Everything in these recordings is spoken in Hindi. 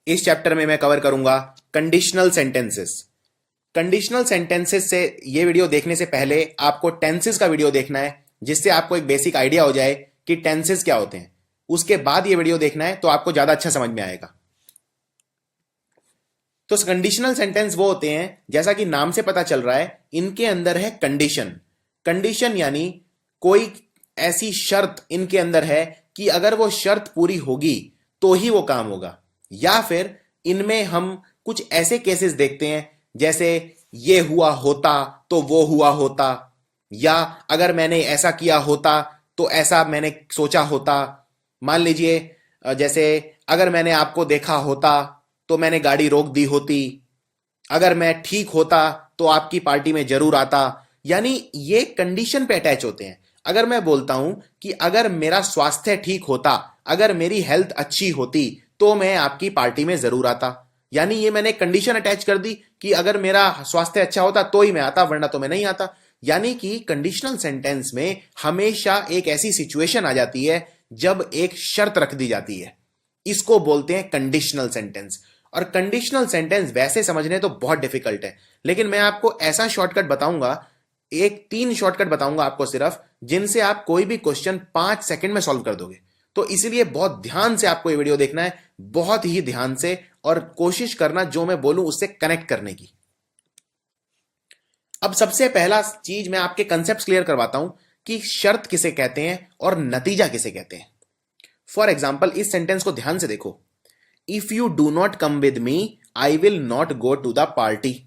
इस चैप्टर में मैं कवर करूंगा कंडीशनल सेंटेंसेस। कंडीशनल सेंटेंसेस से ये वीडियो देखने से पहले आपको टेंसेस का वीडियो देखना है, जिससे आपको एक बेसिक आइडिया हो जाए कि टेंसेस क्या होते हैं। उसके बाद ये वीडियो देखना है तो आपको ज्यादा अच्छा समझ में आएगा। तो कंडीशनल सेंटेंस वो होते हैं, जैसा कि नाम से पता चल रहा है, इनके अंदर है कंडीशन। कंडीशन यानी कोई ऐसी शर्त इनके अंदर है कि अगर वो शर्त पूरी होगी तो ही वो काम होगा। या फिर इनमें हम कुछ ऐसे केसेस देखते हैं, जैसे ये हुआ होता तो वो हुआ होता, या अगर मैंने ऐसा किया होता तो ऐसा मैंने सोचा होता। मान लीजिए जैसे अगर मैंने आपको देखा होता तो मैंने गाड़ी रोक दी होती, अगर मैं ठीक होता तो आपकी पार्टी में जरूर आता। यानी ये कंडीशन पे अटैच होते हैं। अगर मैं बोलता हूं कि अगर मेरा स्वास्थ्य ठीक होता, अगर मेरी हेल्थ अच्छी होती तो मैं आपकी पार्टी में जरूर आता, यानी ये मैंने कंडीशन अटैच कर दी कि अगर मेरा स्वास्थ्य अच्छा होता तो ही मैं आता, वरना तो मैं नहीं आता। यानी कि कंडीशनल सेंटेंस में हमेशा एक ऐसी सिचुएशन आ जाती है जब एक शर्त रख दी जाती है। इसको बोलते हैं कंडीशनल सेंटेंस। और कंडीशनल सेंटेंस वैसे समझने तो बहुत डिफिकल्ट है, लेकिन मैं आपको ऐसा शॉर्टकट बताऊंगा, एक 3 शॉर्टकट बताऊंगा आपको सिर्फ, जिनसे आप कोई भी क्वेश्चन 5 सेकंड में सॉल्व कर दोगे। तो इसीलिए बहुत ध्यान से आपको ये वीडियो देखना है, बहुत ही ध्यान से, और कोशिश करना जो मैं बोलूं उससे कनेक्ट करने की। अब सबसे पहला चीज मैं आपके कंसेप्ट क्लियर करवाता हूं कि शर्त किसे कहते हैं और नतीजा किसे कहते हैं। फॉर एग्जाम्पल, इस सेंटेंस को ध्यान से देखो। If you do not come with me I will not go to the party.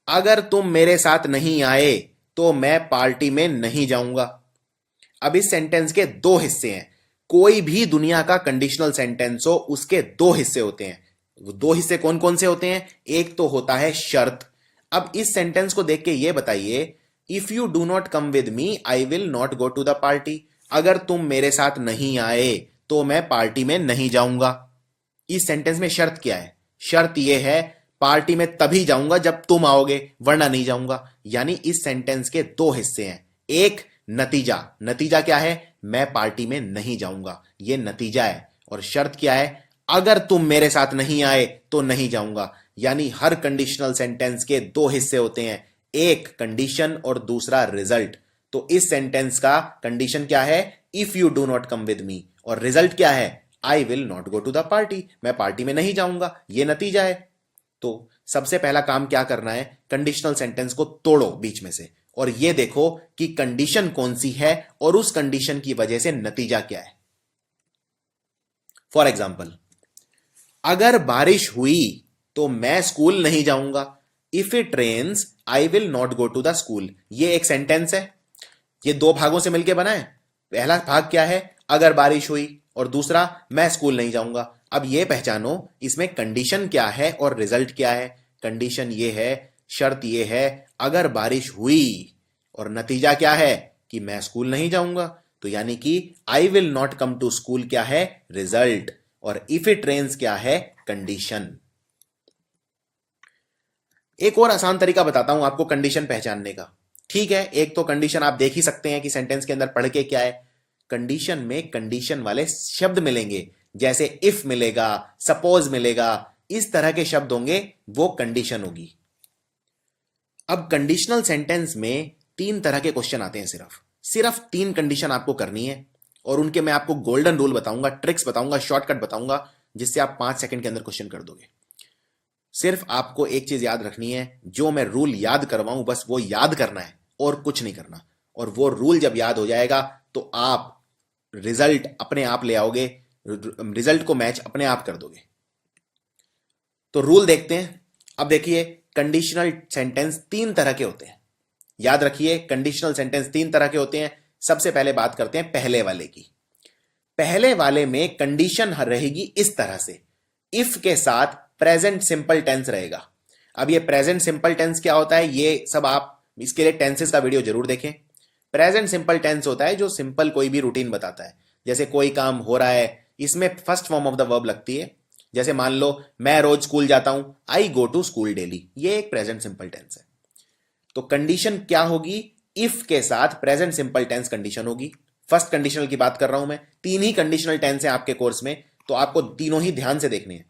अगर तुम मेरे साथ नहीं आए तो मैं पार्टी में नहीं जाऊंगा। अब इस सेंटेंस के 2 हिस्से हैं। कोई भी दुनिया का कंडीशनल सेंटेंस हो, उसके 2 हिस्से होते हैं। वो 2 हिस्से कौन कौन से होते हैं? एक तो होता है शर्त। अब इस सेंटेंस को देख के ये बताइए, if you do not come with me I will not go to the party. अगर तुम मेरे साथ नहीं आए तो मैं पार्टी में नहीं जाऊंगा। इस सेंटेंस में शर्त क्या है? शर्त यह है, पार्टी में तभी जाऊंगा जब तुम आओगे, वरना नहीं जाऊंगा। यानी इस सेंटेंस के 2 हिस्से हैं। एक नतीजा, नतीजा क्या है? मैं पार्टी में नहीं जाऊंगा, ये नतीजा है। और शर्त क्या है? अगर तुम मेरे साथ नहीं आए तो नहीं जाऊंगा। यानी हर कंडीशनल सेंटेंस के 2 हिस्से होते हैं, एक कंडीशन और दूसरा रिजल्ट। तो इस सेंटेंस का कंडीशन क्या है? If you do not come with me, और रिजल्ट क्या है? I will not go to the party, मैं पार्टी में नहीं जाऊंगा, ये नतीजा है। तो सबसे पहला काम क्या करना है? कंडीशनल सेंटेंस को तोड़ो बीच में से, और ये देखो कि कंडीशन कौन सी है और उस कंडीशन की वजह से नतीजा क्या है। फॉर एग्जाम्पल, अगर बारिश हुई तो मैं स्कूल नहीं जाऊंगा। If it rains I will not go to the school. ये एक सेंटेंस है, ये 2 भागों से मिलकर बना है। पहला भाग क्या है? अगर बारिश हुई, और दूसरा मैं स्कूल नहीं जाऊंगा। अब ये पहचानो इसमें कंडीशन क्या है और रिजल्ट क्या है। कंडीशन ये है, शर्त ये है अगर बारिश हुई, और नतीजा क्या है कि मैं स्कूल नहीं जाऊंगा। तो यानी कि I will not come to school क्या है? रिजल्ट। और इफ इट रेन्स क्या है? कंडीशन। एक और आसान तरीका बताता हूं आपको कंडीशन पहचानने का। ठीक है, एक तो कंडीशन आप देख ही सकते हैं कि सेंटेंस के अंदर पढ़ के क्या है। कंडीशन में कंडीशन वाले शब्द मिलेंगे, जैसे इफ मिलेगा, सपोज मिलेगा, इस तरह के शब्द होंगे, वो कंडीशन होगी। अब कंडीशनल सेंटेंस में 3 तरह के क्वेश्चन आते हैं। सिर्फ 3 कंडीशन आपको करनी है, और उनके मैं आपको गोल्डन रूल बताऊंगा, ट्रिक्स बताऊंगा, शॉर्टकट बताऊंगा, जिससे आप 5 सेकंड के अंदर क्वेश्चन कर दोगे। सिर्फ आपको एक चीज याद रखनी है, जो मैं रूल याद करवाऊं बस वो याद करना है और कुछ नहीं करना। और वो रूल जब याद हो जाएगा तो आप रिजल्ट अपने आप ले आओगे, रिजल्ट को मैच अपने आप कर दोगे। तो रूल देखते हैं। अब देखिए, कंडीशनल सेंटेंस 3 तरह के होते हैं। याद रखिए, कंडीशनल सेंटेंस 3 तरह के होते हैं। सबसे पहले बात करते हैं पहले वाले की। पहले वाले में कंडीशन रहेगी इस तरह से, इफ के साथ प्रेजेंट सिंपल टेंस रहेगा। अब ये प्रेजेंट सिंपल टेंस क्या होता है, ये सब आप इसके लिए टेंसेस का वीडियो जरूर देखें। प्रेजेंट सिंपल टेंस होता है जो सिंपल कोई भी रूटीन बताता है, जैसे कोई काम हो रहा है, इसमें first form of the verb लगती है। जैसे मान लो मैं रोज स्कूल जाता हूं, आई गो टू स्कूल डेली, ये एक प्रेजेंट सिंपल टेंस है। तो कंडीशन क्या होगी? इफ के साथ प्रेजेंट सिंपल टेंस कंडीशन होगी। फर्स्ट कंडीशनल की बात कर रहा हूं मैं। 3 ही कंडीशनल टेंस है आपके कोर्स में, तो आपको तीनों ही ध्यान से देखने हैं।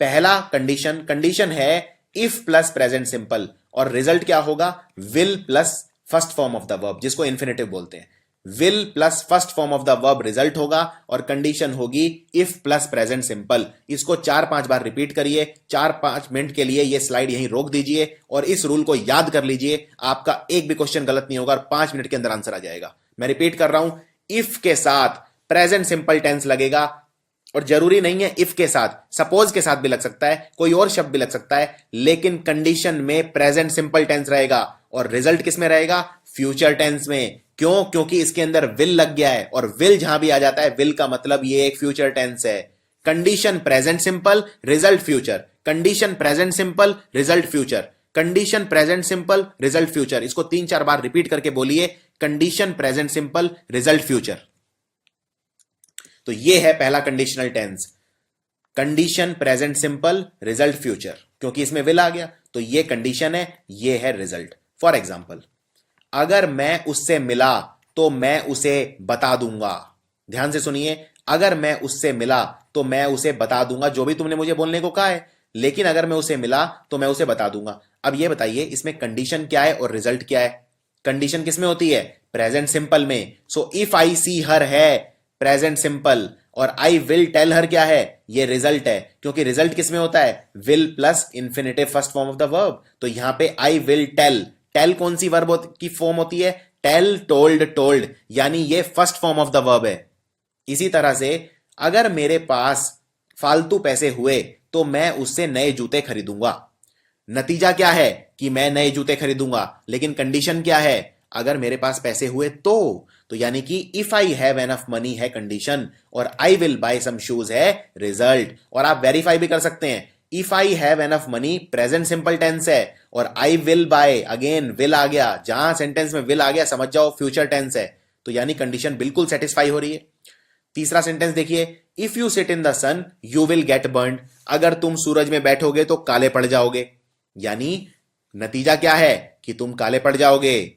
पहला कंडीशन है इफ प्लस प्रेजेंट सिंपल, और रिजल्ट क्या होगा, will plus first form of the verb, जिसको इन्फिनेटिव बोलते हैं। Will plus first form of the verb result होगा, और कंडीशन होगी इफ प्लस प्रेजेंट सिंपल। इसको 4-5 बार रिपीट करिए, 4-5 मिनट के लिए ये स्लाइड यहीं रोक दीजिए और इस रूल को याद कर लीजिए। आपका एक भी क्वेश्चन गलत नहीं होगा और 5 मिनट के अंदर आंसर आ जाएगा। मैं रिपीट कर रहा हूं, इफ के साथ प्रेजेंट सिंपल टेंस लगेगा, और जरूरी नहीं है इफ के साथ, सपोज के साथ भी लग सकता है, कोई और शब्द भी लग सकता है, लेकिन कंडीशन में प्रेजेंट सिंपल टेंस रहेगा और रिजल्ट किस में रहेगा, फ्यूचर टेंस में। क्यों? क्योंकि इसके अंदर विल लग गया है, और विल जहां भी आ जाता है, विल का मतलब ये एक फ्यूचर टेंस है। Condition present simple, result future, condition present simple, result future, condition present simple, result future. इसको 3-4 बार रिपीट करके बोलिए, condition present simple, result future. तो ये है पहला conditional tense, condition present simple, result future. क्योंकि इसमें विल आ गया तो ये कंडीशन है, ये है रिजल्ट। फॉर एग्जाम्पल, अगर मैं उससे मिला तो मैं उसे बता दूंगा। ध्यान से सुनिए, अगर मैं उससे मिला तो मैं उसे बता दूंगा, जो भी तुमने मुझे बोलने को कहा है, लेकिन अगर मैं उसे मिला तो मैं उसे बता दूंगा। अब ये बताइए, इसमें कंडीशन क्या है और रिजल्ट क्या है? कंडीशन किसमें होती है? प्रेजेंट सिंपल में। सो इफ आई सी हर है प्रेजेंट सिंपल, और आई विल टेल हर क्या है? ये रिजल्ट है, क्योंकि रिजल्ट किसमें होता है? Will plus infinitive first form of the verb. तो यहां पे आई विल टेल, टेल कौन सी वर्ब की फॉर्म होती है? टेल, टोल्ड, टोल्ड, यानी ये first form of the verb है। इसी तरह से अगर मेरे पास फालतू पैसे हुए तो मैं उससे नए जूते खरीदूंगा। नतीजा क्या है? कि मैं नए जूते खरीदूंगा, लेकिन कंडीशन क्या है? अगर मेरे पास पैसे हुए तो यानी कि if I have enough money है कंडीशन, और I will buy some shoes है रिजल्ट। और आप वेरीफाई भी कर सकते हैं, if I have enough money present simple tense है, और I will buy, again will आ गया, जहां सेंटेंस में विल आ गया समझ जाओ फ्यूचर टेंस है। तो यानी कंडीशन बिल्कुल सेटिस्फाई हो रही है। तीसरा सेंटेंस देखिए, if you sit in the sun you will get burned, अगर तुम सूरज में बैठोगे तो काले पड़ जाओगे। यानी नतीजा क्या है? कि तुम काले पड़ जाओगे,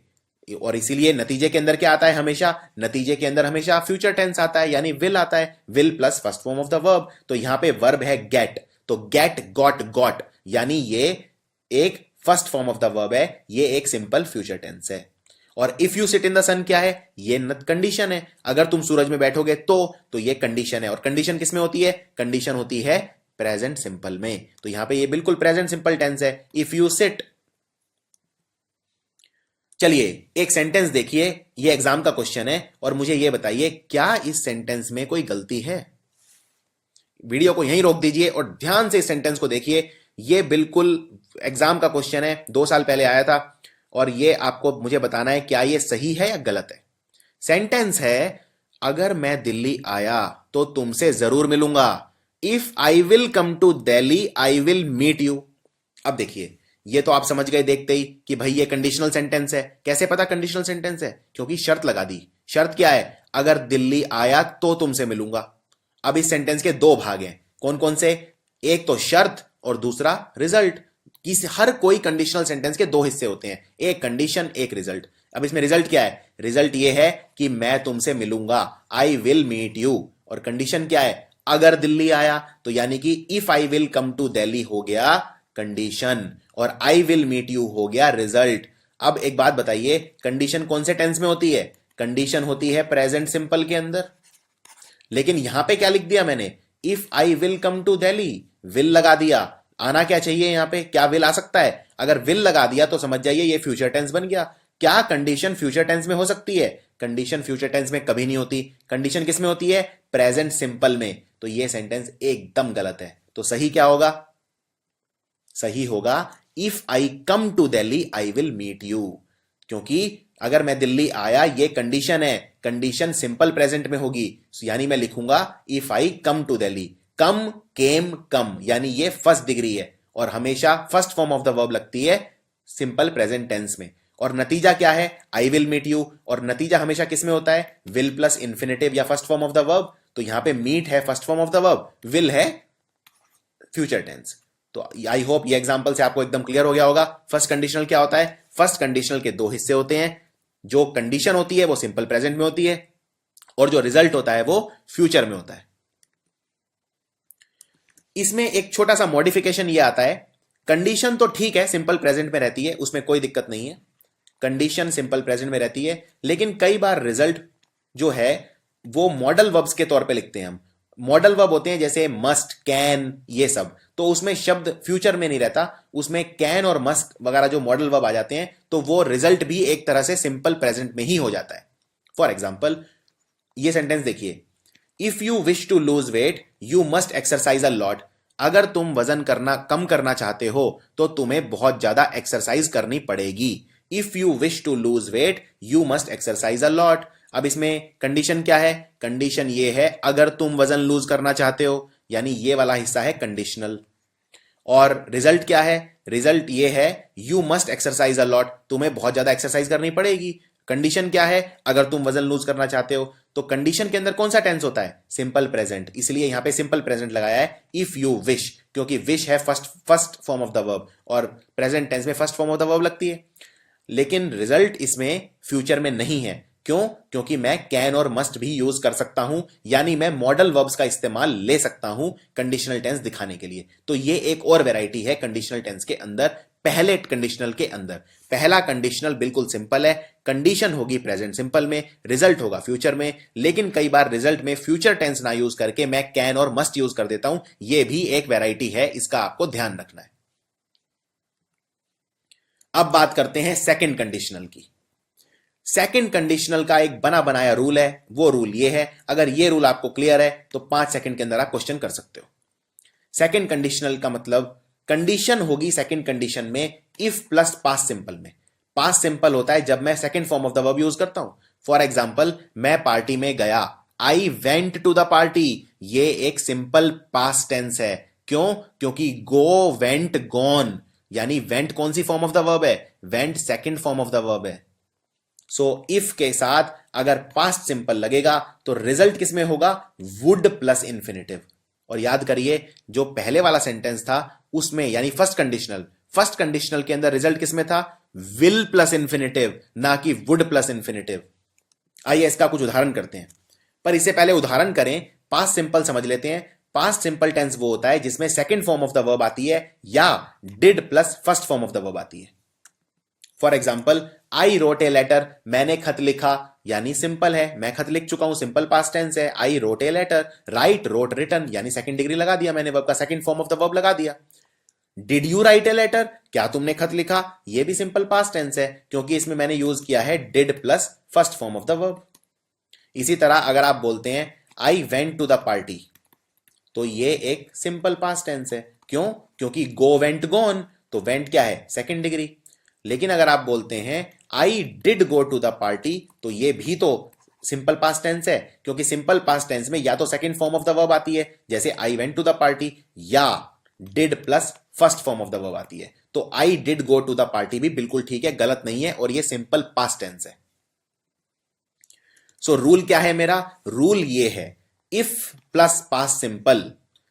और इसीलिए नतीजे के अंदर क्या आता है? हमेशा नतीजे के अंदर हमेशा फ्यूचर टेंस आता है, यानी विल आता है, will plus first form of the verb. तो यहां पे वर्ब है गेट, तो गेट, गॉट, गॉट, यानी ये एक first form of the verb है, ये एक सिंपल फ्यूचर टेंस है। और if you sit in the sun क्या है? ये कंडीशन है, अगर तुम सूरज में बैठोगे तो ये कंडीशन है। और कंडीशन किसमें होती है? कंडीशन होती है प्रेजेंट सिंपल में। तो यहां पे ये बिल्कुल प्रेजेंट सिंपल टेंस है, इफ यू सिट। चलिए एक सेंटेंस देखिए, ये एग्जाम का क्वेश्चन है, और मुझे ये बताइए क्या इस सेंटेंस में कोई गलती है? वीडियो को यहीं रोक दीजिए और ध्यान से इस सेंटेंस को देखिए। ये बिल्कुल एग्जाम का क्वेश्चन है, 2 साल पहले आया था, और ये आपको मुझे बताना है क्या ये सही है या गलत है। सेंटेंस है, अगर मैं दिल्ली आया तो तुमसे जरूर मिलूंगा। If I will come to Delhi I will meet you. अब देखिए, ये तो आप समझ गए देखते ही कि भाई ये कंडीशनल सेंटेंस है। कैसे पता कंडीशनल सेंटेंस है? क्योंकि शर्त लगा दी। शर्त क्या है? अगर दिल्ली आया तो तुमसे मिलूंगा। अब इस सेंटेंस के 2 भाग हैं, कौन कौन से? एक तो शर्त और दूसरा रिजल्ट। हर कोई कंडीशनल सेंटेंस के 2 हिस्से होते हैं, एक कंडीशन, एक रिजल्ट। अब इसमें रिजल्ट क्या है? रिजल्ट ये है कि मैं तुमसे मिलूंगा, आई विल मीट यू। और कंडीशन क्या है? अगर दिल्ली आया, तो यानी कि if I will come to Delhi हो गया कंडीशन, और आई विल मीट यू हो गया रिजल्ट। अब एक बात बताइए, कंडीशन कौन से टेंस में होती है? कंडीशन होती है प्रेजेंट सिंपल के अंदर। लेकिन यहां पे क्या लिख दिया मैंने? If I will come to Delhi, will लगा दिया। आना क्या चाहिए यहां पे? क्या विल आ सकता है? अगर विल लगा दिया तो समझ जाइए ये फ्यूचर टेंस बन गया। क्या कंडीशन फ्यूचर टेंस में हो सकती है? कंडीशन फ्यूचर टेंस में कभी नहीं होती। कंडीशन किस में होती है? प्रेजेंट सिंपल में। तो ये सेंटेंस एकदम गलत है। तो सही क्या होगा? सही होगा if I come to Delhi I will meet you, क्योंकि अगर मैं दिल्ली आया ये कंडीशन है, कंडीशन सिंपल प्रेजेंट में होगी, यानी मैं लिखूंगा if I come to Delhi. Come, came, come, यानी ये फर्स्ट डिग्री है, और हमेशा first form of the verb लगती है सिंपल प्रेजेंट टेंस में। और नतीजा क्या है? आई विल मीट यू, और नतीजा हमेशा किस में होता है? विल प्लस इंफिनिटिव या first form of the verb. तो यहां पे मीट है first form of the verb, will है फ्यूचर टेंस। तो आई होप ये एग्जांपल से आपको एकदम क्लियर हो गया होगा। फर्स्ट कंडीशनल क्या होता है? फर्स्ट कंडीशनल के 2 हिस्से होते हैं, जो कंडीशन होती है वो सिंपल प्रेजेंट में होती है, और जो रिजल्ट होता है वो फ्यूचर में होता है। इसमें एक छोटा सा मॉडिफिकेशन ये आता है, कंडीशन तो ठीक है सिंपल प्रेजेंट में रहती है, उसमें कोई दिक्कत नहीं है, कंडीशन सिंपल प्रेजेंट में रहती है, लेकिन कई बार रिजल्ट जो है वो मॉडल वर्ब्स के तौर पे लिखते हैं हम। मॉडल वर्ब होते हैं जैसे मस्ट, कैन, ये सब, तो उसमें शब्द फ्यूचर में नहीं रहता, उसमें कैन और मस्ट वगैरह जो मॉडल वर्ब आ जाते हैं तो वो रिजल्ट भी एक तरह से सिंपल प्रेजेंट में ही हो जाता है। फॉर एग्जाम्पल ये सेंटेंस देखिए, if you wish to lose weight you must exercise a lot. अगर तुम वजन करना कम करना चाहते हो तो तुम्हें बहुत ज्यादा एक्सरसाइज करनी पड़ेगी। If you wish to lose weight you must exercise a lot. अब इसमें कंडीशन क्या है? कंडीशन ये है अगर तुम वजन लूज करना चाहते हो, यानी ये वाला हिस्सा है कंडीशनल। और रिजल्ट क्या है? रिजल्ट ये है you must exercise a lot, तुम्हें बहुत ज्यादा एक्सरसाइज करनी पड़ेगी। कंडीशन क्या है? अगर तुम वजन लूज करना चाहते हो। तो कंडीशन के अंदर कौन सा टेंस होता है? सिंपल प्रेजेंट, इसलिए यहां पे सिंपल प्रेजेंट लगाया है इफ यू विश, क्योंकि विश है first form of the verb और प्रेजेंट टेंस में first form of the verb लगती है। लेकिन रिजल्ट इसमें फ्यूचर में नहीं है, क्यों? क्योंकि मैं कैन और मस्ट भी यूज कर सकता हूं, यानी मैं मॉडल वर्ब्स का इस्तेमाल ले सकता हूं कंडीशनल टेंस दिखाने के लिए। तो ये एक और वैरायटी है कंडीशनल टेंस के अंदर। पहले कंडीशनल के अंदर पहला कंडीशनल बिल्कुल सिंपल है, कंडीशन होगी प्रेजेंट सिंपल में, रिजल्ट होगा फ्यूचर में, लेकिन कई बार रिजल्ट में फ्यूचर टेंस ना यूज करके मैं कैन और मस्ट यूज कर देता हूं। यह भी एक वैरायटी है, इसका आपको ध्यान रखना है। अब बात करते हैं सेकंड कंडीशनल की। सेकंड कंडीशनल का एक बना बनाया रूल है, वो रूल ये है, अगर ये रूल आपको क्लियर है तो 5 सेकंड के अंदर आप क्वेश्चन कर सकते हो। सेकंड कंडीशनल का मतलब कंडीशन होगी सेकंड कंडीशन में इफ प्लस पास्ट सिंपल में। पास्ट सिंपल होता है जब मैं second form of the verb use करता हूं। फॉर एग्जाम्पल मैं पार्टी में गया, I went to the party, ये एक सिंपल पास्ट टेंस है। क्यों? क्योंकि गो, वेंट, गॉन, यानी वेंट कौन सी फॉर्म ऑफ द वर्ब है? Went second form of the verb है। सो इफ के साथ अगर पास्ट सिंपल लगेगा तो रिजल्ट किसमें होगा? Would plus infinitive. और याद करिए जो पहले वाला सेंटेंस था उसमें, यानी फर्स्ट कंडीशनल के अंदर रिजल्ट किसमें था? विल प्लस इंफिनिटिव, ना कि वुड प्लस इंफिनिटिव। आइए इसका कुछ उदाहरण करते हैं, पर इससे पहले उदाहरण करें पास्ट सिंपल समझ लेते हैं। पास्ट सिंपल टेंस वो होता है जिसमें second form of the verb आती है या did plus first form of the verb आती है। For example I wrote a letter, मैंने खत लिखा, यानी सिंपल है, मैं खत लिख चुका हूं, सिंपल पास्ट टेंस है। I wrote a letter, write, wrote, written, यानी सेकंड डिग्री लगा दिया मैंने, वर्ब का second form of the verb लगा दिया। Did you write a letter, क्या तुमने खत लिखा, यह भी सिंपल पास्ट टेंस है क्योंकि इसमें मैंने यूज किया है did plus first form of the verb. इसी तरह अगर आप बोलते हैं I went to the party, तो ये एक सिंपल पास्ट टेंस है। क्यों? क्योंकि गो, वेंट, गॉन, तो वेंट क्या है? Second degree. लेकिन अगर आप बोलते हैं I did go to the party, तो ये भी तो सिंपल पास्ट टेंस है, क्योंकि सिंपल पास्ट टेंस में या तो second form of the verb आती है जैसे I went to the party, या did plus first form of the verb आती है। तो I did go to the party भी बिल्कुल ठीक है, गलत नहीं है, और ये सिंपल पास्ट टेंस है। सो रूल क्या है मेरा? रूल ये है if plus past simple,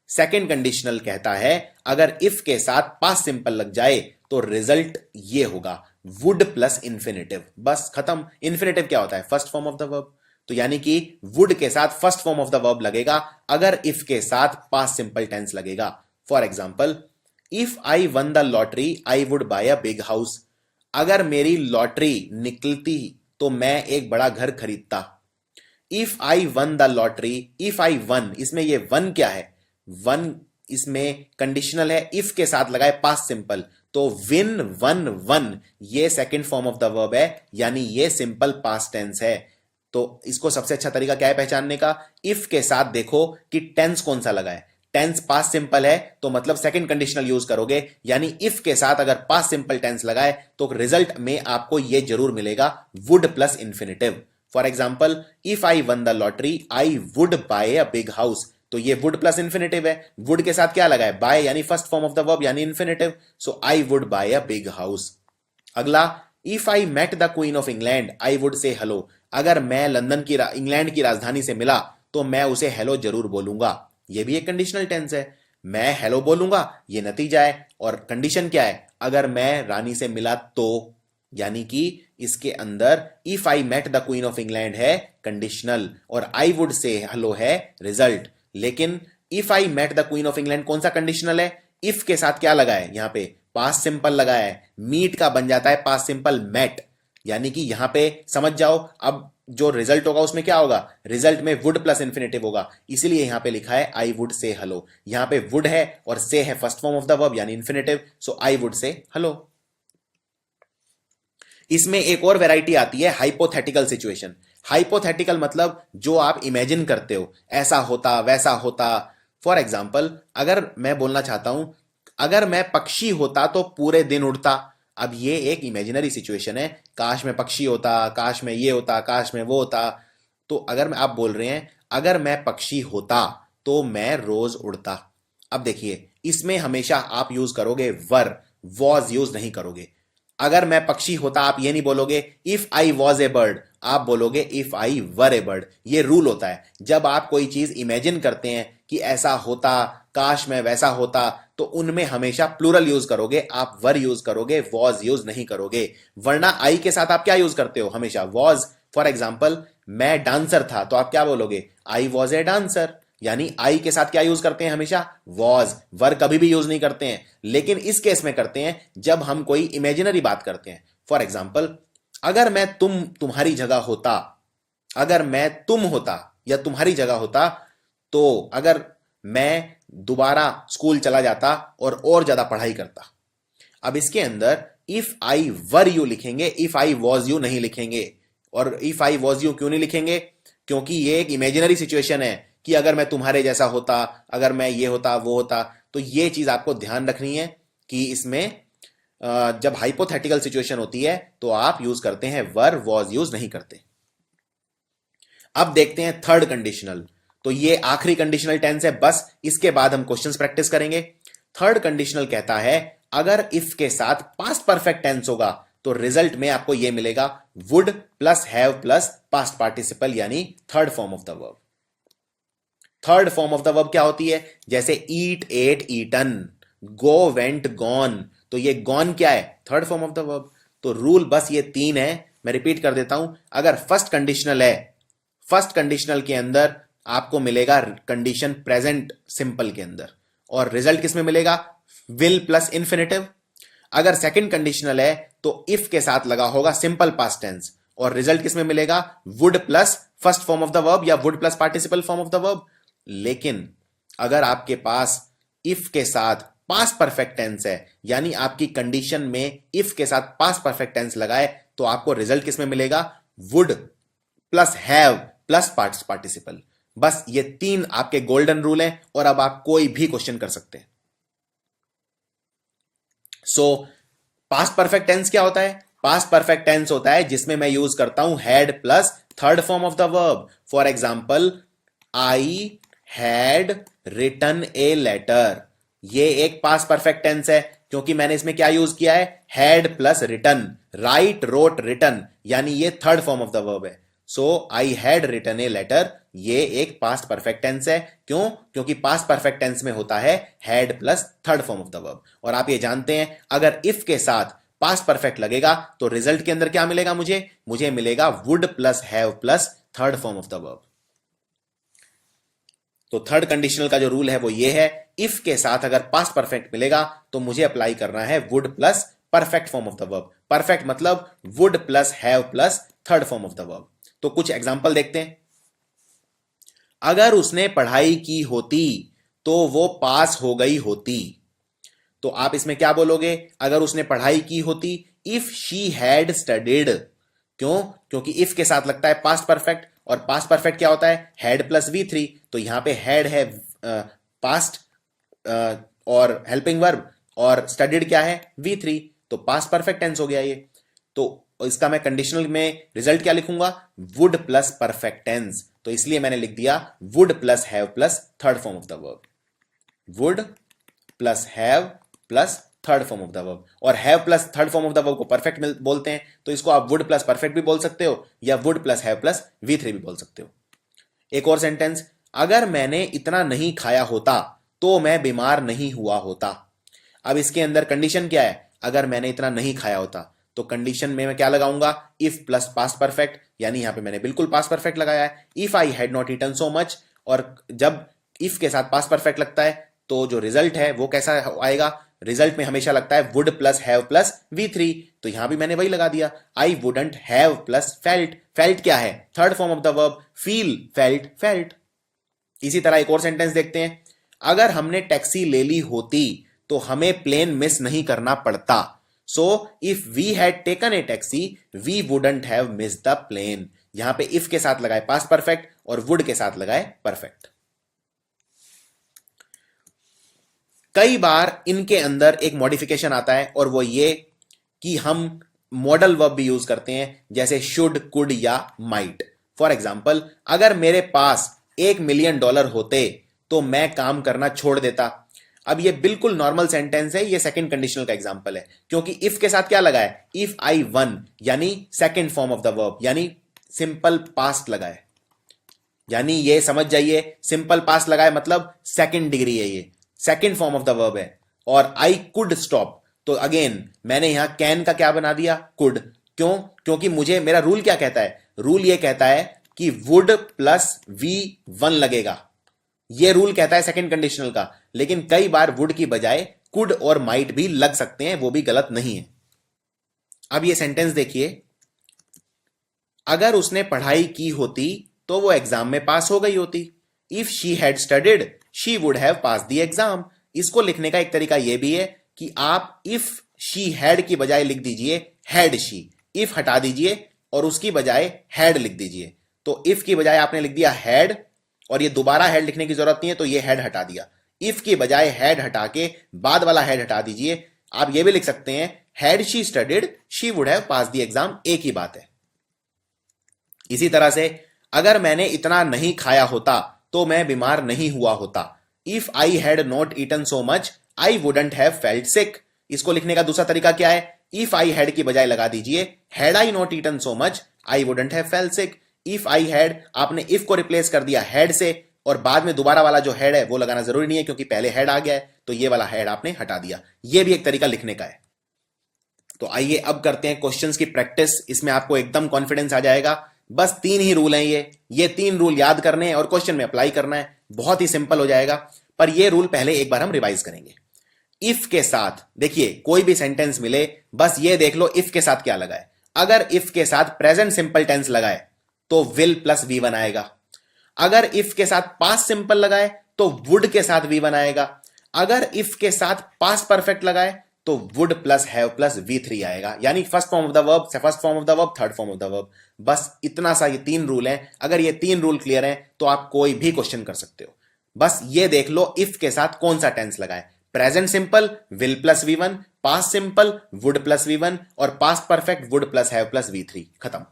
second conditional कहता है अगर इफ के साथ पास्ट सिंपल लग जाए तो रिजल्ट ये होगा वुड प्लस इंफिनिटिव। बस खत्म। इंफिनिटिव क्या होता है? First form of the verb. तो यानी कि वुड के साथ first form of the verb लगेगा अगर इफ के साथ पास्ट सिंपल टेंस लगेगा। For example if I won the lottery I would buy a big house, अगर मेरी लॉटरी निकलती तो मैं एक बड़ा घर खरीदता। If I won the lottery, if I one, इसमें ये वन क्या है? वन इसमें कंडीशनल है, इफ के साथ लगाए पास्ट सिंपल, तो विन, वन, वन, ये second form of the verb है, यानी ये सिंपल पास्ट टेंस है। तो इसको सबसे अच्छा तरीका क्या है पहचानने का? इफ के साथ देखो कि टेंस कौन सा लगा है। टेंस पास्ट सिंपल है तो मतलब सेकंड कंडीशनल यूज करोगे, यानी इफ के साथ अगर पास्ट सिंपल टेंस लगाए तो रिजल्ट में आपको यह जरूर मिलेगा would plus infinitive. For example if I won the lottery I would buy a big house, तो ये वुड प्लस इंफिनिटिव है। वुड के साथ क्या लगा है? बाय, यानी first form of the verb यानी infinitive. So I would buy a big house. अगला, if I met the queen of England I would say hello, अगर मैं लंदन की इंग्लैंड की राजधानी से मिला तो मैं उसे हेलो जरूर बोलूंगा। ये भी एक कंडीशनल टेंस है। मैं हेलो बोलूंगा, ये नतीजा है, और कंडीशन क्या है? अगर मैं रानी से मिला तो, यानी कि इसके अंदर if I met the queen of England है कंडीशनल और आई वुड से हेलो है रिजल्ट। लेकिन if I met the queen of England कौन सा कंडीशनल है? इफ के साथ क्या लगा है? यहां पे पास्ट सिंपल लगा है, मीट का बन जाता है पास्ट सिंपल मेट, यानी कि यहां पे समझ जाओ। अब जो रिजल्ट होगा उसमें क्या होगा? रिजल्ट में वुड प्लस इन्फिनेटिव होगा, इसीलिए यहां पे लिखा है आई वुड से हेलो। यहां पे वुड है और से है first form of the verb यानी infinitive, so I would say hello. इसमें एक और वैरायटी आती है हाइपोथेटिकल सिचुएशन। हाइपोथेटिकल मतलब जो आप इमेजिन करते हो, ऐसा होता वैसा होता। फॉर एग्जाम्पल, अगर मैं बोलना चाहता हूं अगर मैं पक्षी होता तो पूरे दिन उड़ता। अब ये एक इमेजिनरी सिचुएशन है, काश मैं पक्षी होता, काश मैं ये होता, काश मैं वो होता। तो अगर आप बोल रहे हैं अगर मैं पक्षी होता तो मैं रोज उड़ता। अब देखिए, इसमें हमेशा आप यूज करोगे वर, वॉज यूज नहीं करोगे। अगर मैं पक्षी होता आप ये नहीं बोलोगे if I was a bird, आप बोलोगे if I were a bird. ये रूल होता है, जब आप कोई चीज इमेजिन करते हैं कि ऐसा होता, काश मैं वैसा होता, तो उनमें हमेशा प्लूरल यूज करोगे, आप वर यूज करोगे, वॉज यूज नहीं करोगे। वरना आई के साथ आप क्या यूज करते हो? हमेशा वॉज। फॉर एग्जाम्पल, मैं डांसर था तो आप क्या बोलोगे? आई वॉज ए डांसर। यानी आई के साथ क्या यूज करते हैं? हमेशा वॉज। वर कभी भी यूज नहीं करते हैं, लेकिन इस केस में करते हैं जब हम कोई इमेजिनरी बात करते हैं। फॉर एग्जाम्पल, अगर मैं तुम्हारी जगह होता, अगर मैं तुम होता या तुम्हारी जगह होता, तो अगर मैं दोबारा स्कूल चला जाता और ज्यादा पढ़ाई करता। अब इसके अंदर इफ आई वर यू लिखेंगे, इफ आई वॉज यू नहीं लिखेंगे। और इफ आई वॉज यू क्यों नहीं लिखेंगे? क्योंकि ये एक इमेजिनरी सिचुएशन है कि अगर मैं तुम्हारे जैसा होता, अगर मैं ये होता वो होता। तो ये चीज आपको ध्यान रखनी है कि इसमें जब हाइपोथेटिकल सिचुएशन होती है तो आप यूज करते हैं वर, वॉज यूज नहीं करते। अब देखते हैं थर्ड कंडीशनल। तो ये आखिरी कंडीशनल टेंस है, बस इसके बाद हम क्वेश्चंस प्रैक्टिस करेंगे। थर्ड कंडीशनल कहता है अगर इफ के साथ पास्ट परफेक्ट टेंस होगा तो रिजल्ट में आपको यह मिलेगा would plus have plus past participle यानी third form of the verb. Third form of the verb क्या होती है? जैसे eat, ate, eaten, go, went, gone. तो ये गॉन क्या है? Third form of the verb. तो रूल बस ये तीन है, मैं रिपीट कर देता हूं। अगर फर्स्ट कंडीशनल है, फर्स्ट कंडीशनल के अंदर आपको मिलेगा कंडीशन प्रेजेंट सिंपल के अंदर, और रिजल्ट किसमें मिलेगा? Will plus infinitive. अगर सेकंड कंडीशनल है तो इफ के साथ लगा होगा सिंपल पास्ट टेंस, और रिजल्ट किसमें मिलेगा? Would plus first form of the verb या would plus participle form of the verb. लेकिन अगर आपके पास इफ के साथ पास्ट परफेक्ट टेंस है, यानी आपकी कंडीशन में इफ के साथ पास्ट परफेक्ट टेंस लगाए, तो आपको रिजल्ट किसमें मिलेगा? Would plus have plus past participle. बस ये तीन आपके गोल्डन रूल हैं, और अब आप कोई भी क्वेश्चन कर सकते हैं। सो पास्ट परफेक्ट टेंस क्या होता है? पास्ट परफेक्ट टेंस होता है जिसमें मैं यूज करता हूं had plus third form of the verb. For example, I had written a letter. ये एक पास्ट परफेक्ट टेंस है क्योंकि मैंने इसमें क्या यूज किया है? Had plus written. Write, wrote, written, यानी ये third form of the verb है। So I had written a letter, ये एक पास्ट परफेक्ट टेंस है। क्यों? क्योंकि पास्ट परफेक्ट टेंस में होता है had plus third form of the verb. और आप ये जानते हैं अगर इफ के साथ पास्ट परफेक्ट लगेगा तो रिजल्ट के अंदर क्या मिलेगा? मुझे मिलेगा would plus have plus third form of the verb. तो थर्ड कंडीशनल का जो रूल है वो ये है, इफ के साथ अगर पास्ट परफेक्ट मिलेगा तो मुझे अप्लाई करना है would plus perfect form of the verb. Perfect मतलब would plus have plus third form of the verb. तो कुछ एग्जांपल देखते हैं। अगर उसने पढ़ाई की होती तो वो पास हो गई होती। तो आप इसमें क्या बोलोगे? अगर उसने पढ़ाई की होती, इफ शी हैड स्टडीड। क्यों? क्योंकि इफ के साथ लगता है पास्ट परफेक्ट, और पास्ट परफेक्ट क्या होता है? Had plus V3। तो यहां पे हैड है पास्ट और हेल्पिंग वर्ब, और स्टडीड क्या है? V3। तो पास्ट परफेक्ट टेंस हो गया ये। तो इसका मैं कंडीशनल में रिजल्ट क्या लिखूंगा? Would plus perfect tense. तो इसलिए मैंने लिख दिया would plus have plus third form of the verb. Would plus have plus third form of the verb. और have plus third form of the verb को परफेक्ट बोलते हैं, तो इसको आप वुड प्लस परफेक्ट भी बोल सकते हो या would plus have plus V3 भी बोल सकते हो। एक और सेंटेंस, अगर मैंने इतना नहीं खाया होता तो मैं बीमार नहीं हुआ होता। अब इसके अंदर कंडीशन क्या है? अगर मैंने इतना नहीं खाया होता, तो कंडीशन में मैं क्या लगाऊंगा? इफ प्लस पास्ट परफेक्ट, यानी यहां पे मैंने बिल्कुल पास्ट परफेक्ट लगाया है। If I had not eaten so much, और जब इफ के साथ पास्ट परफेक्ट लगता है तो जो रिजल्ट है वो कैसा आएगा, रिजल्ट में हमेशा लगता है would plus have plus V3, तो यहां भी मैंने वही लगा दिया, आई wouldn't have plus felt, felt क्या है, third form of the verb, feel felt felt. इसी तरह एक और सेंटेंस देखते हैं, अगर हमने टैक्सी ले ली होती तो हमें प्लेन मिस नहीं करना पड़ता, so if we had taken a taxi we wouldn't have miss the plane. यहां पे इफ के साथ लगाए पास्ट परफेक्ट और वुड के साथ लगाए परफेक्ट। कई बार इनके अंदर एक मॉडिफिकेशन आता है और वो ये कि हम मॉडल वर्ब भी यूज करते हैं, जैसे शुड, कुड या माइट। फॉर एग्जाम्पल, अगर मेरे पास $1,000,000 होते तो मैं काम करना छोड़ देता। अब ये बिल्कुल नॉर्मल सेंटेंस है, ये सेकंड कंडीशनल का एग्जांपल है, क्योंकि इफ के साथ क्या लगा है, इफ आई वन, यानी second form of the verb, यानी सिंपल पास्ट लगाए, यानी ये समझ जाइए सिंपल पास्ट लगाए मतलब सेकंड डिग्री है, ये second form of the verb है। और आई कुड स्टॉप, तो अगेन मैंने यहां कैन का क्या बना दिया, कुड। क्यों, क्योंकि मुझे, मेरा रूल क्या कहता है, रूल ये कहता है कि वुड प्लस V1 लगेगा, ये रूल कहता है सेकंड कंडीशनल का। लेकिन कई बार वुड की बजाय कुड और माइट भी लग सकते हैं, वो भी गलत नहीं है। अब ये सेंटेंस देखिए, अगर उसने पढ़ाई की होती तो वो एग्जाम में पास हो गई होती। If she had studied she would have pass the exam. इसको लिखने का एक तरीका यह भी है कि आप इफ शी हैड की बजाय लिख दीजिए हैड शी, इफ हटा दीजिए और उसकी बजाय हैड लिख दीजिए। तो इफ की बजाय आपने लिख दिया हैड, और ये दोबारा हैड लिखने की जरूरत नहीं है, तो ये हैड हटा दिया। इफ की बजाय हैड हटा के बाद वाला हैड हटा दीजिए। आप ये भी लिख सकते हैं had she studied she would have pass the exam, एक ही बात है। इसी तरह से अगर मैंने इतना नहीं खाया होता तो मैं बीमार नहीं हुआ होता। If I had not eaten so much I wouldn't have felt sick. इसको लिखने का दूसरा तरीका क्या है, इफ आई हैड की बजाय लगा दीजिए had I not eaten so much I wouldn't have felt sick. If I had, आपने इफ को रिप्लेस कर दिया हैड से, और बाद में दोबारा वाला जो हैड है वो लगाना जरूरी नहीं है क्योंकि पहले हैड आ गया है, तो ये वाला हैड आपने हटा दिया। ये भी एक तरीका लिखने का है। तो आइए अब करते हैं क्वेश्चंस की प्रैक्टिस, इसमें आपको एकदम कॉन्फिडेंस आ जाएगा। बस 3 ही रूल हैं, ये 3 रूल याद करने हैं और क्वेश्चन में अप्लाई करना है, बहुत ही सिंपल हो जाएगा। पर ये रूल पहले एक बार हम रिवाइज करेंगे। इफ के साथ देखिए, कोई भी सेंटेंस मिले बस ये देख लो इफ के साथ क्या लगाए। अगर इफ के साथ प्रेजेंट सिंपल टेंस लगाए तो विल प्लस V1 आएगा। अगर इफ के साथ पास्ट सिंपल लगाए तो वुड के साथ V1 आएगा। अगर इफ के साथ पास्ट परफेक्ट लगाए तो would plus have plus V3 आएगा, यानी first form of the verb से first form of the verb, third form of the verb. बस इतना सा, ये 3 रूल हैं। अगर ये 3 रूल क्लियर हैं तो आप कोई भी क्वेश्चन कर सकते हो। बस ये देख लो इफ के साथ कौन सा टेंस लगाए, present simple will plus V1, past simple would plus V1 और past perfect would plus have plus V3, खत्म।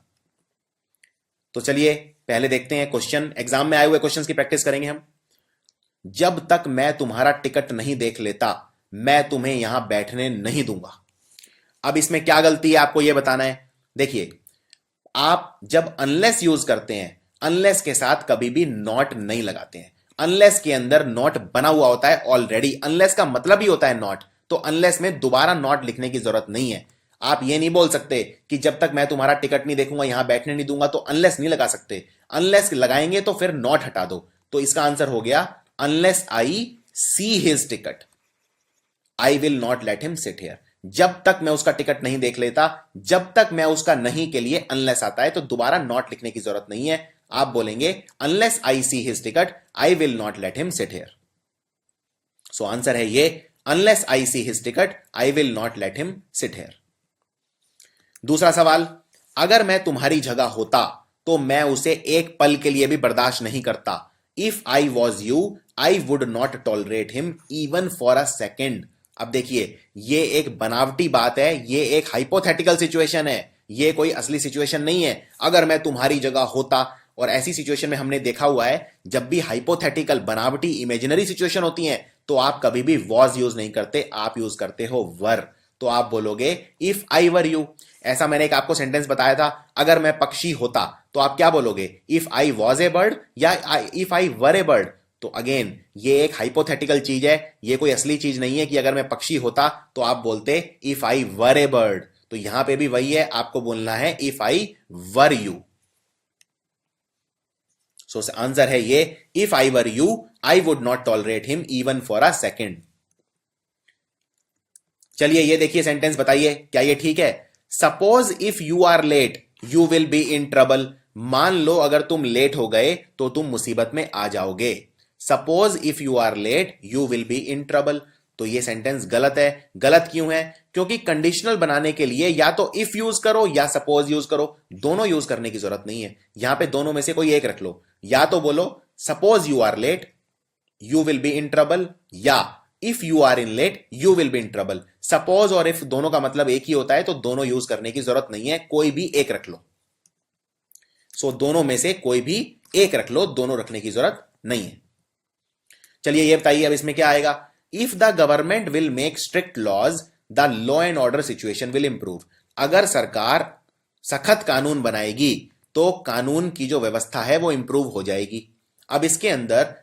तो चलिए पहले देखते हैं क्वेश्चन, एग्जाम में आए हुए क्वेश्चंस की प्रैक्टिस करेंगे हम। जब तक मैं तुम्हारा टिकट नहीं देख लेता मैं तुम्हें यहां बैठने नहीं दूंगा। अब इसमें क्या गलती है आपको यह बताना है। देखिए, आप जब अनलेस यूज करते हैं, अनलेस के साथ कभी भी नॉट नहीं लगाते हैं। अनलेस के अंदर नॉट बना हुआ होता है ऑलरेडी, अनलेस का मतलब ही होता है नॉट, तो अनलेस में दोबारा नॉट लिखने की जरूरत नहीं है। आप ये नहीं बोल सकते कि जब तक मैं तुम्हारा टिकट नहीं देखूंगा यहां बैठने नहीं दूंगा, तो अनलेस नहीं लगा सकते। अनलेस लगाएंगे तो फिर नॉट हटा दो, तो इसका आंसर हो गया unless I see his ticket I will not let him sit here. जब तक मैं उसका टिकट नहीं देख लेता, जब तक मैं उसका नहीं के लिए अनलेस आता है, तो दोबारा नॉट लिखने की जरूरत नहीं है। आप बोलेंगे unless I see his ticket I will not let him sit here. So answer है ये, unless I see his ticket I will not let him sit here. दूसरा सवाल, अगर मैं तुम्हारी जगह होता तो मैं उसे एक पल के लिए भी बर्दाश्त नहीं करता। If I was you I would not tolerate him even for a second. अब देखिए, ये एक बनावटी बात है, ये एक हाइपोथेटिकल सिचुएशन है, ये कोई असली सिचुएशन नहीं है। अगर मैं तुम्हारी जगह होता, और ऐसी सिचुएशन में हमने देखा हुआ है जब भी हाइपोथेटिकल बनावटी इमेजिनरी सिचुएशन होती है तो आप कभी भी वॉज यूज नहीं करते, आप यूज करते हो वर। तो आप बोलोगे इफ आई वर यू। ऐसा मैंने एक आपको सेंटेंस बताया था, अगर मैं पक्षी होता तो आप क्या बोलोगे, if I was a bird या if I were a bird. तो अगेन ये एक हाइपोथेटिकल चीज है, ये कोई असली चीज नहीं है कि अगर मैं पक्षी होता तो आप बोलते if I were a bird. तो यहां पे भी वही है, आपको बोलना है if I were you. So answer है ये, if I were you I would not tolerate him even for a second. चलिए ये देखिए सेंटेंस, बताइए क्या ये ठीक है? Suppose if you are late you will be in trouble. मान लो अगर तुम लेट हो गए तो तुम मुसीबत में आ जाओगे। Suppose if you are late you will be in trouble. तो ये सेंटेंस गलत है। गलत क्यों है? क्योंकि कंडीशनल बनाने के लिए या तो इफ यूज करो या सपोज यूज करो, दोनों यूज करने की जरूरत नहीं है। यहां पे दोनों में से कोई एक रख लो। या तो बोलो suppose you are late you will be in trouble, या if you are in late you will be in trouble. Suppose और इफ दोनों का मतलब एक ही होता है, तो दोनों यूज करने की जरूरत नहीं है, कोई भी एक रख लो। सो दोनों में से कोई भी एक रख लो, दोनों रखने की जरूरत नहीं है। चलिए ये बताइए अब इसमें क्या आएगा? If the government will make strict laws the law and order situation will improve. अगर सरकार सख्त कानून बनाएगी तो कानून की जो व्यवस्था है वो इंप्रूव हो जाएगी। अब इसके अंदर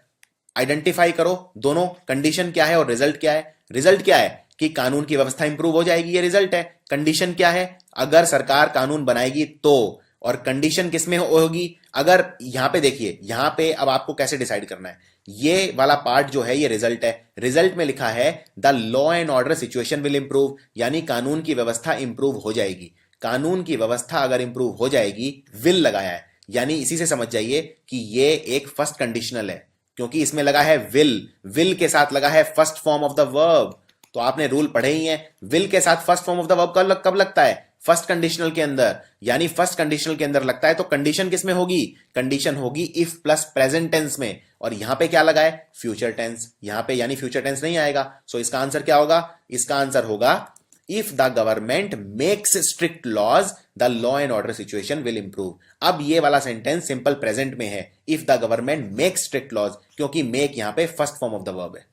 आइडेंटिफाई करो दोनों, कंडीशन क्या है और रिजल्ट क्या है। रिजल्ट क्या है कि कानून की व्यवस्था इंप्रूव हो जाएगी, ये रिजल्ट है। कंडीशन क्या है? अगर सरकार कानून बनाएगी तो, और कंडीशन किसमें होगी? अगर यहां पे देखिए, यहां पे अब आपको कैसे डिसाइड करना है, ये वाला पार्ट जो है ये रिजल्ट है। रिजल्ट में लिखा है the law and order situation will improve, यानी कानून की व्यवस्था इंप्रूव हो जाएगी। कानून की व्यवस्था अगर इंप्रूव हो जाएगी, विल लगाया है, यानी इसी से समझ जाइए कि ये एक फर्स्ट कंडीशनल है, क्योंकि इसमें लगा है विल। विल के साथ लगा है first form of the verb. तो आपने रूल पढ़े ही हैं, विल के साथ first form of the verb कब लगता है? फर्स्ट कंडीशनल के अंदर। यानी फर्स्ट कंडीशनल के अंदर लगता है तो कंडीशन किसमें होगी? कंडीशन होगी इफ प्लस प्रेजेंट टेंस में। और यहां पे क्या लगा है? Future tense. यहां पे यानी फ्यूचर टेंस नहीं आएगा। सो इसका आंसर क्या होगा? इसका आंसर होगा if the government makes strict laws the law and order situation will improve. अब ये वाला सेंटेंस सिंपल प्रेजेंट में है, if the government makes strict laws, क्योंकि मेक यहां पे first form of the verb है।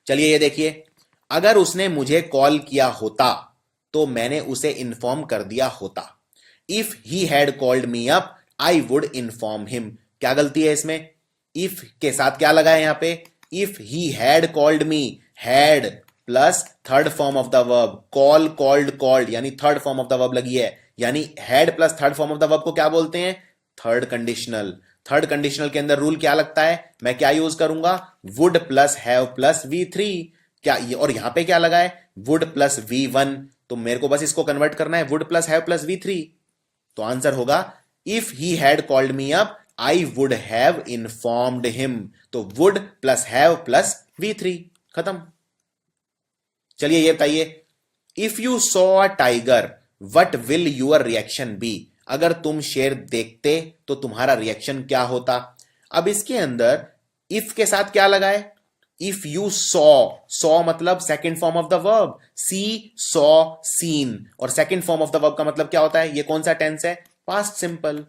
चलिए ये देखिए, अगर उसने मुझे कॉल किया होता तो मैंने उसे इन्फॉर्म कर दिया होता। If he had called me up I would inform him. क्या गलती है इसमें? इफ के साथ क्या लगा है यहां पे? If he had called me, had plus third form of the verb, call called called, यानी third form of the verb लगी है। यानी had plus third form of the verb को क्या बोलते हैं? Third conditional. थर्ड कंडीशनल के अंदर रूल क्या लगता है? मैं क्या यूज करूंगा? Would plus have plus V3। क्या ये, और यहां पे क्या लगा है? Would plus V1। तो मेरे को बस इसको कन्वर्ट करना है, would plus have plus V3। तो आंसर होगा if he had called me up I would have informed him. तो would plus have plus V3, खत्म। चलिए ये बताइए, if you saw a tiger what will your reaction be. अगर तुम शेर देखते तो तुम्हारा रिएक्शन क्या होता? अब इसके अंदर इफ के साथ क्या लगा है? इफ यू सॉ मतलब second form of the verb, see saw seen, और second form of the verb का मतलब क्या होता है? ये कौन सा टेंस है? Past simple.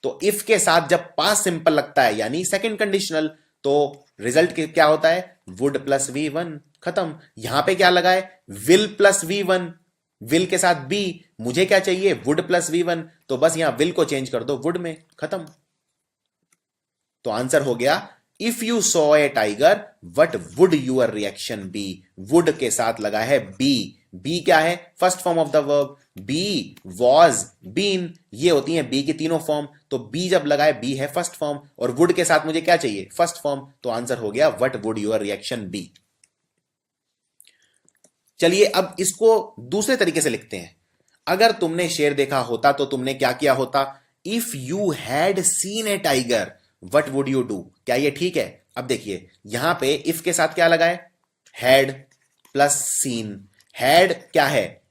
तो इफ के साथ जब पास्ट सिंपल लगता है यानी सेकेंड कंडीशनल, तो रिजल्ट क्या होता है? वुड प्लस V1, खत्म। यहां पे क्या लगा है? विल प्लस V1, विल के साथ बी, मुझे क्या चाहिए? वुड प्लस V1, तो बस यहां विल को चेंज कर दो वुड में, खत्म। तो आंसर हो गया if you saw a tiger what would your reaction be. Would के साथ लगा है बी। बी क्या है? First form of the verb. Be, was, been, ये होती हैं बी की तीनों फॉर्म। तो बी जब लगा है, बी है फर्स्ट फॉर्म, और वुड के साथ मुझे क्या चाहिए? First form. तो आंसर हो गया what would your reaction be. चलिए अब इसको दूसरे तरीके से लिखते हैं। अगर तुमने शेर देखा होता तो तुमने क्या किया होता? If you had seen A tiger what would you do. क्या ये ठीक है? अब देखिए यहां पे इफ के साथ क्या लगा है? Had plus scene. हैड क्या है?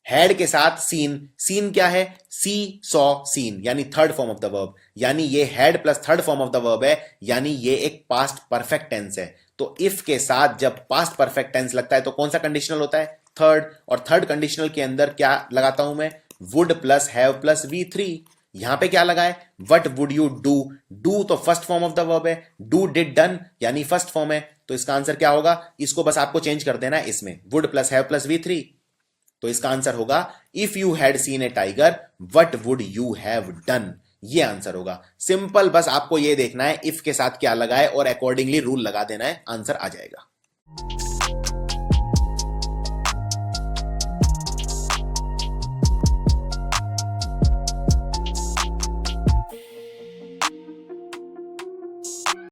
हैड के साथ सीन। सीन क्या है? सी सॉ सीन, यानी third form of the verb. यानी ये had plus third form of the verb है, यानी ये एक पास्ट परफेक्ट टेंस है। तो इफ के साथ जब पास्ट परफेक्ट टेंस लगता है तो कौन सा कंडीशनल होता है? थर्ड। और थर्ड कंडीशनल के अंदर क्या लगाता हूं मैं? Would plus have plus V3। यहां पे क्या लगा है? What would you do. Do तो first form of the verb है, डू डिड डन यानी फर्स्ट फॉर्म है। तो इसका आंसर क्या होगा? इसको बस आपको चेंज कर देना है इसमें, would plus have plus V3। तो इसका आंसर होगा if you had seen A tiger what would you have done. ये आंसर होगा। सिंपल, बस आपको ये देखना है इफ के साथ क्या लगा है और अकॉर्डिंगली रूल लगा देना है, आंसर आ जाएगा।